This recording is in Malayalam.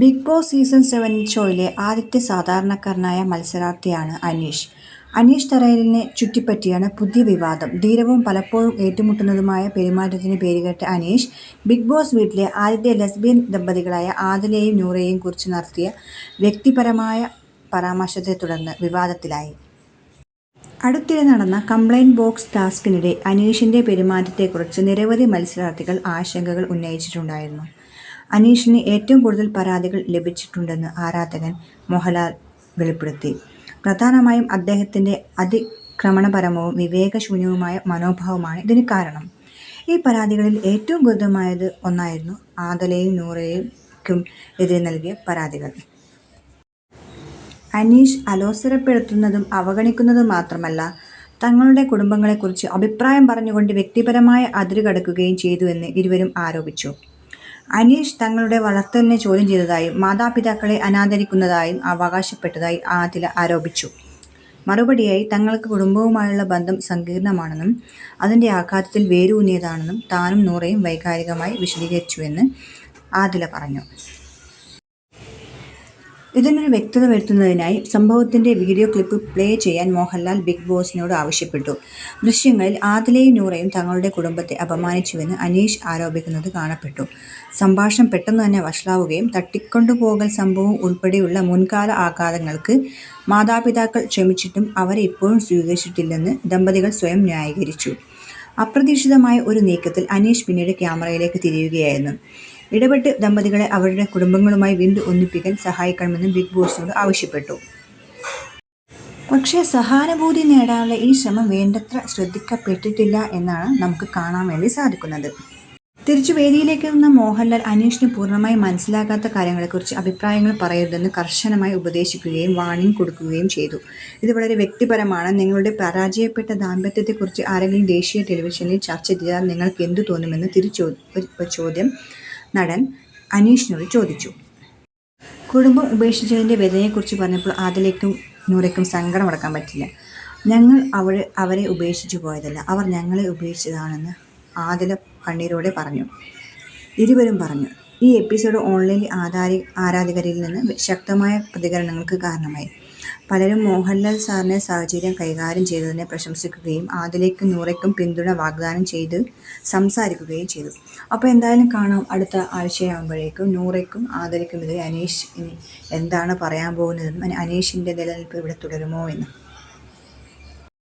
ബിഗ് ബോസ് സീസൺ 7 ഷോയിലെ ആദ്യത്തെ സാധാരണക്കാരനായ മത്സരാർത്ഥിയാണ് അനീഷ്. അനീഷ് തറയിലിനെ ചുറ്റിപ്പറ്റിയാണ് പുതിയ വിവാദം. ധീരവും പലപ്പോഴും ഏറ്റുമുട്ടുന്നതുമായ പെരുമാറ്റത്തിന് പേരുകേട്ട അനീഷ്, ബിഗ് ബോസ് വീട്ടിലെ ആദ്യത്തെ ലെസ്ബിയൻ ദമ്പതികളായ ആദിലയെയും നൂറയെയും കുറിച്ച് നടത്തിയ വ്യക്തിപരമായ പരാമർശത്തെ തുടർന്ന് വിവാദത്തിലായി. അടുത്തിടെ നടന്ന കംപ്ലയിന്റ് ബോക്സ് ടാസ്കിനിടെ അനീഷിന്റെ പെരുമാറ്റത്തെക്കുറിച്ച് നിരവധി മത്സരാർത്ഥികൾ ആശങ്കകൾ ഉന്നയിച്ചിട്ടുണ്ടായിരുന്നു. അനീഷിന് ഏറ്റവും കൂടുതൽ പരാതികൾ ലഭിച്ചിട്ടുണ്ടെന്ന് ആരാധകൻ മോഹൻലാൽ വെളിപ്പെടുത്തി. പ്രധാനമായും അദ്ദേഹത്തിന്റെ അതിക്രമണപരവും വിവേകശൂന്യവുമായ മനോഭാവമാണ് ഇതിന് കാരണം. ഈ പരാതികളിൽ ഏറ്റവും ഗുരുതരമായത് ഒന്നായിരുന്നു ആദിലയും നൂറയ്ക്കും എതിരെ നൽകിയ പരാതികൾ. അനീഷ് അലോസരപ്പെടുത്തുന്നതും അവഗണിക്കുന്നതും മാത്രമല്ല, തങ്ങളുടെ കുടുംബങ്ങളെക്കുറിച്ച് അഭിപ്രായം പറഞ്ഞുകൊണ്ട് വ്യക്തിപരമായ അതിരുകടക്കുകയും ചെയ്തുവെന്ന് ഇരുവരും ആരോപിച്ചു. അനീഷ് തങ്ങളുടെ വളർത്തലിനെ ചോദ്യം ചെയ്തതായും മാതാപിതാക്കളെ അനാദരിക്കുന്നതായും അവകാശപ്പെട്ടതായി ആദില ആരോപിച്ചു. മറുപടിയായി തങ്ങൾക്ക് കുടുംബവുമായുള്ള ബന്ധം സങ്കീർണമാണെന്നും അതിന്റെ ആഘാതത്തിൽ വേരൂന്നിയതാണെന്നും താനും നൂറയും വൈകാരികമായി വിശദീകരിച്ചുവെന്ന് ആദില പറഞ്ഞു. ഇതിനൊരു വ്യക്തത വരുത്തുന്നതിനായി സംഭവത്തിന്റെ വീഡിയോ ക്ലിപ്പ് പ്ലേ ചെയ്യാൻ മോഹൻലാൽ ബിഗ് ബോസിനോട് ആവശ്യപ്പെട്ടു. ദൃശ്യങ്ങളിൽ ആദിലയും നൂറയും തങ്ങളുടെ കുടുംബത്തെ അപമാനിച്ചുവെന്ന് അനീഷ് ആരോപിക്കുന്നത് കാണപ്പെട്ടു. സംഭാഷണം പെട്ടെന്ന് തന്നെ വഷളാവുകയും തട്ടിക്കൊണ്ടുപോകൽ സംഭവം ഉൾപ്പെടെയുള്ള മുൻകാല ആഘാതങ്ങൾക്ക് മാതാപിതാക്കൾ ക്ഷമിച്ചിട്ടും അവരെ ഇപ്പോഴും സ്വീകരിച്ചിട്ടില്ലെന്ന് ദമ്പതികൾ സ്വയം ന്യായീകരിച്ചു. അപ്രതീക്ഷിതമായ ഒരു നീക്കത്തിൽ അനീഷ് പിന്നീട് ക്യാമറയിലേക്ക് തിരിയുകയായിരുന്നു. ഇടപെട്ട് ദമ്പതികളെ അവരുടെ കുടുംബങ്ങളുമായി വീണ്ടും ഒന്നിപ്പിക്കാൻ സഹായിക്കണമെന്ന് ബിഗ് ബോസിനോട് ആവശ്യപ്പെട്ടു. പക്ഷേ സഹാനുഭൂതി നേടാനുള്ള ഈ ശ്രമം വേണ്ടത്ര ശ്രദ്ധിക്കപ്പെട്ടിട്ടില്ല എന്നാണ് നമുക്ക് കാണാൻ വേണ്ടി സാധിക്കുന്നത്. തിരിച്ചു വേദിയിലേക്ക് വന്ന മോഹൻലാൽ അനീഷിന് പൂർണ്ണമായി മനസ്സിലാകാത്ത കാര്യങ്ങളെക്കുറിച്ച് അഭിപ്രായങ്ങൾ പറയരുതെന്ന് കർശനമായി ഉപദേശിക്കുകയും വാർണിംഗ് കൊടുക്കുകയും ചെയ്തു. ഇത് വളരെ വ്യക്തിപരമാണ്. നിങ്ങളുടെ പരാജയപ്പെട്ട ദാമ്പത്യത്തെക്കുറിച്ച് ആരെങ്കിലും ദേശീയ ടെലിവിഷനിൽ ചർച്ച ചെയ്താൽ നിങ്ങൾക്ക് എന്തു തോന്നുമെന്ന് ഒരു ചോദ്യം നടൻ അനീഷിനോട് ചോദിച്ചു. കുടുംബം ഉപേക്ഷിച്ചതിന്റെ വേദനയെക്കുറിച്ച് പറഞ്ഞപ്പോൾ ആദിലയ്ക്കും നൂറയ്ക്കും സങ്കടമടക്കാൻ പറ്റില്ല. ഞങ്ങൾ അവരെ ഉപേക്ഷിച്ചു പോയതല്ല, അവർ ഞങ്ങളെ ഉപേക്ഷിച്ചതാണെന്ന് ആദില കണ്ണീരോടെ പറഞ്ഞു. ഇരുവരും പറഞ്ഞു. ഈ എപ്പിസോഡ് ഓൺലൈനിൽ ആരാധകരിൽ നിന്ന് ശക്തമായ പ്രതികരണങ്ങൾക്ക് കാരണമായി. പലരും മോഹൻലാൽ സാറിനെ സാഹചര്യം കൈകാര്യം ചെയ്തതിനെ പ്രശംസിക്കുകയും ആദിലയ്ക്കും നൂറയ്ക്കും പിന്തുണ വാഗ്ദാനം ചെയ്ത് സംസാരിക്കുകയും ചെയ്തു. അപ്പോൾ എന്തായാലും കാണാം, അടുത്ത ആഴ്ചയാകുമ്പോഴേക്കും നൂറയ്ക്കും ആദിലയ്ക്കുമെതിരെ അനീഷ് ഇനി എന്താണ് പറയാൻ പോകുന്നതെന്നും അനീഷിൻ്റെ നിലനിൽപ്പ് ഇവിടെ തുടരുമോ എന്നും.